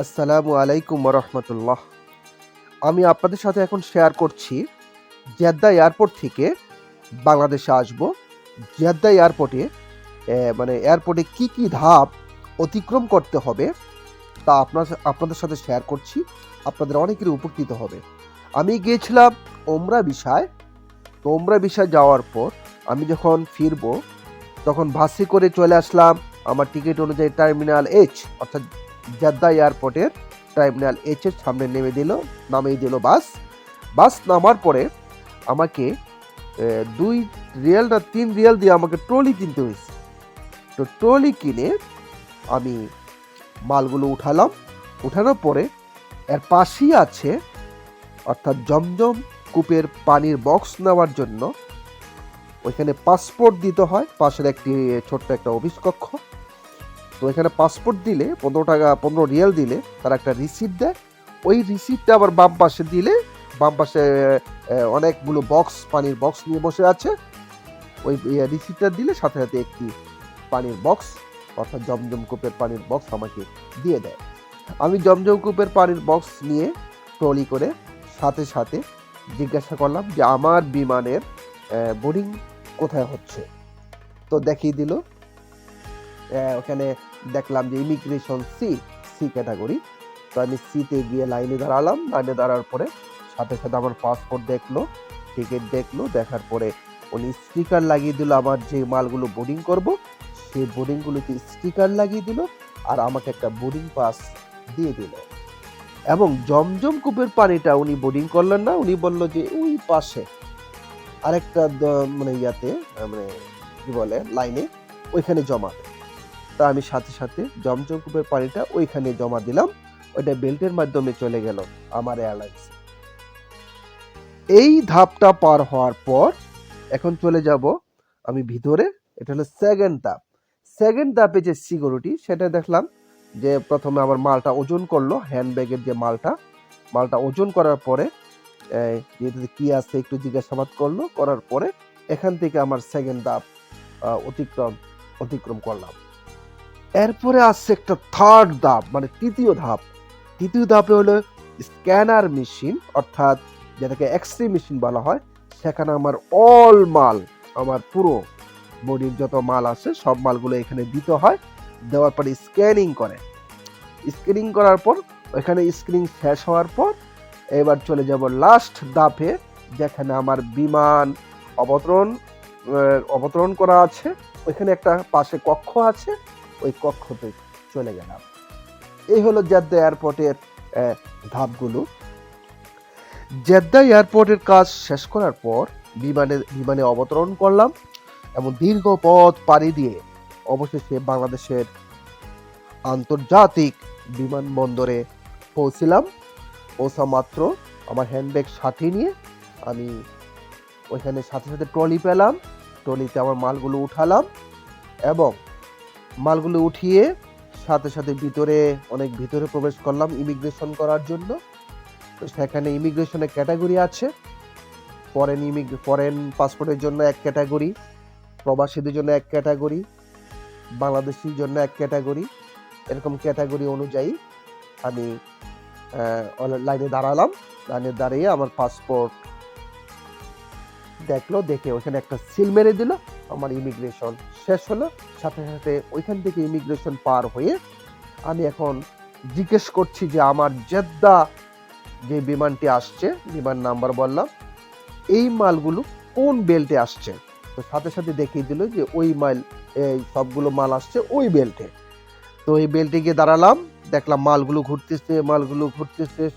আসসালামু আলাইকুম রহমতুল্লাহ। আমি আপনাদের সাথে এখন শেয়ার করছি জেদ্দা এয়ারপোর্ট থেকে বাংলাদেশে আসব। জেদ্দা এয়ারপোর্টে এয়ারপোর্টে কি কি ধাপ অতিক্রম করতে হবে তা আপনাদের সাথে শেয়ার করছি। আপনাদের অনেকেরই উপকৃত হবে। আমি গিয়েছিলাম ওমরা ভিসায়। তো ওমরা ভিসায় যাওয়ার পর আমি যখন ফিরবো তখন বাসে করে চলে আসলাম আমার টিকিট অনুযায়ী টার্মিনাল এইচ, অর্থাৎ জেদ্দা এয়ারপোর্টের টার্মিনাল এইচ এর সামনে নামিয়ে দিল বাস নামার পরে আমাকে 2 রিয়াল না 3 রিয়াল দিয়ে আমাকে ট্রলি কিনতে হয়েছে। তো ট্রলি কিনে আমি মালগুলো উঠানোর পরে এর পাশেই আছে, অর্থাৎ জমজম কূপের পানির বক্স নেওয়ার জন্য ওইখানে পাসপোর্ট দিতে হয়। পাশের একটি ছোট্ট একটা অফিস কক্ষ। তো এখানে পাসপোর্ট দিলে 15 রিয়াল দিলে তারা একটা রিসিপ্ট দেয়। ওই রিসিপ্টটা আবার বাম পাশে অনেকগুলো পানির বক্স নিয়ে বসে আছে। ওই রিসিপ্টটা দিলে সাথে সাথে একটি পানির বক্স, অর্থাৎ জমজম কূপের পানির বক্স আমাকে দিয়ে দেয়। আমি জমজম কূপের পানির বক্স নিয়ে ট্রলি করে সাথে সাথে জিজ্ঞাসা করলাম যে আমার বিমানের বোর্ডিং কোথায় হচ্ছে। তো দেখিয়ে দিল। ওখানে দেখলাম যে ইমিগ্রেশন সি ক্যাটাগরি। তো আমি সিতে গিয়ে লাইনে দাঁড়ার পরে সাথে সাথে আমার পাসপোর্ট দেখলো, টিকিট দেখলো। দেখার পরে উনি স্টিকার লাগিয়ে দিল। আমার যে মালগুলো বোর্ডিং করব সেই বোর্ডিংগুলোতে স্টিকার লাগিয়ে দিল আর আমাকে একটা বোর্ডিং পাস দিয়ে দিল। এবং জমজম কূপের পানিটা উনি বোর্ডিং করলেন না, উনি বলল যে ওই পাশে আরেকটা কি বলে লাইনে ওইখানে জমা। তা আমি সাথে সাথে জমজম কূপের পানিটা ওইখানে জমা দিলাম। ওইটা বেল্টের মাধ্যমে চলে গেল আমার এয়ারলাইন্স। এই ধাপটা পার হওয়ার পর এখন চলে যাব আমি ভিতরে। এটা হলো সেকেন্ড ধাপে যে সিকিউরিটি, সেটা দেখলাম যে প্রথমে আমার মালটা ওজন করলো, হ্যান্ডব্যাগের যে মালটা ওজন করার পরে যেটাতে কি আছে একটু জিজ্ঞাসাবাদ করার পরে এখান থেকে আমার সেকেন্ড ধাপ অতিক্রম করলাম। এরপরে আসছে একটা থার্ড ধাপ, মানে তৃতীয় ধাপে হলো স্ক্যানার মেশিন, অর্থাৎ যেটাকে এক্সরে মেশিন বলা হয়। সেখানে আমার আমার পুরো বডির যত মাল আছে সব মালগুলো এখানে দিতে হয়। দেওয়ার পরে স্ক্যানিং করার পর ওইখানে স্ক্রিনিং শেষ হওয়ার পর এবার চলে যাব লাস্ট ধাপে, যেখানে আমার বিমান অবতরণ করা আছে। ওইখানে একটা পাশে কক্ষ আছে, ওই কক্ষতে চলে গেলাম। এই হলো জেদ্দা এয়ারপোর্টের ধাপগুলো। জেদ্দা এয়ারপোর্টের কাজ শেষ করার পর বিমানে অবতরণ করলাম এবং দীর্ঘ পথ পাড়ি দিয়ে অবশেষে বাংলাদেশের আন্তর্জাতিক বিমানবন্দরে পৌঁছা মাত্র আমার হ্যান্ডব্যাগ সাথে নিয়ে আমি ওইখানে সাথে সাথে ট্রলি পেলাম। ট্রলিতে আমার মালগুলো উঠালাম এবং মালগুলো উঠিয়ে সাথে সাথে অনেক ভিতরে প্রবেশ করলাম ইমিগ্রেশন করার জন্য। তো সেখানে ইমিগ্রেশনের ক্যাটাগরি আছে। ফরেন পাসপোর্টের জন্য এক ক্যাটাগরি, প্রবাসীদের জন্য এক ক্যাটাগরি, বাংলাদেশির জন্য এক ক্যাটাগরি। এরকম ক্যাটাগরি অনুযায়ী আমি লাইনে দাঁড়িয়ে আমার পাসপোর্ট দেখে ওইখানে একটা সিল মেরে দিল। আমার ইমিগ্রেশন শেষ হলো। সাথে সাথে ওইখান থেকে ইমিগ্রেশন পার হয়ে আমি এখন জিজ্ঞেস করছি যে আমার জেদ্দা যে বিমানটি আসছে, বিমান নাম্বার বললাম, এই মালগুলো কোন বেল্টে আসছে। তো সাথে সাথে দেখিয়ে দিল যে সবগুলো মাল আসছে ওই বেল্টে। তো এই বেল্টে গিয়ে দাঁড়ালাম, দেখলাম মালগুলো ঘুরতেছে,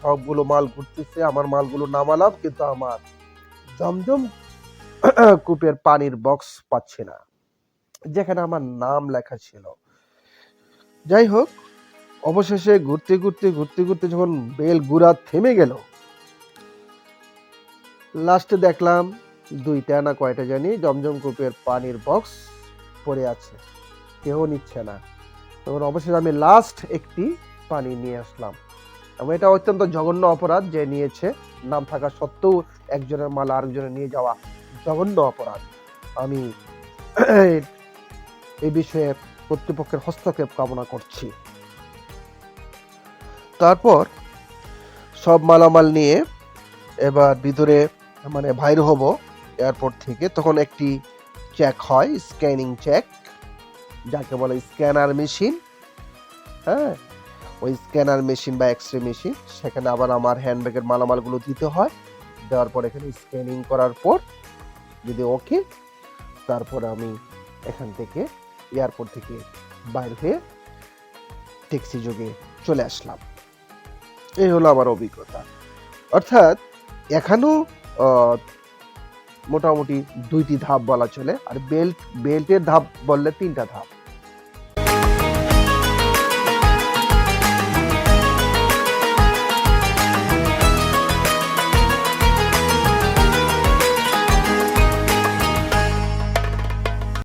সবগুলো মাল ঘুরতেছে। আমার মালগুলো নামালাম, কিন্তু আমার জমজম কূপের পানির বক্স পাচ্ছি না, যেখানে আমার নাম লেখা ছিল। যাই হোক, অবশেষে ঘুরতে ঘুরতে যখন বেল ঘুরা থেমে গেল, লাস্টে দেখলাম 2টা না কয়টা জানি জমজম কূপের পানির বক্স পড়ে আছে, কেউ নিচ্ছে না। তখন অবশেষে আমি লাস্ট একটি পানি নিয়ে আসলাম এবং এটা অত্যন্ত জঘন্য অপরাধ। যে নিয়েছে, নাম থাকা সত্ত্বেও একজনের মাল আরেকজনের নিয়ে যাওয়া জঘন্য অপরাধ। আমি এই বিষয়ে কর্তৃপক্ষের হস্তক্ষেপ কামনা করছি। তারপর সব মালামাল নিয়ে এবার ভিতরে মানে বাইর হব এয়ারপোর্ট থেকে। তখন একটি চেক হয়, স্ক্যানিং চেক, যাকে বলে স্ক্যানার মেশিন। হ্যাঁ, ওই স্ক্যানার মেশিন বা এক্সরে মেশিন, সেখানে আবার আমার হ্যান্ডব্যাগের মালামালগুলো দিতে হয়। দেওয়ার পর এখানে স্ক্যানিং করার পর যদি ওকে, তারপর আমি এখান থেকে এয়ারপোর্ট থেকে বাইর হয়ে ট্যাক্সি যোগে চলে আসলাম। এই হলো আমার অভিজ্ঞতা। অর্থাৎ এখানেও মোটামুটি 2টি ধাপ বলা চলে, আর বেল্টের ধাপ বললে 3টা ধাপ।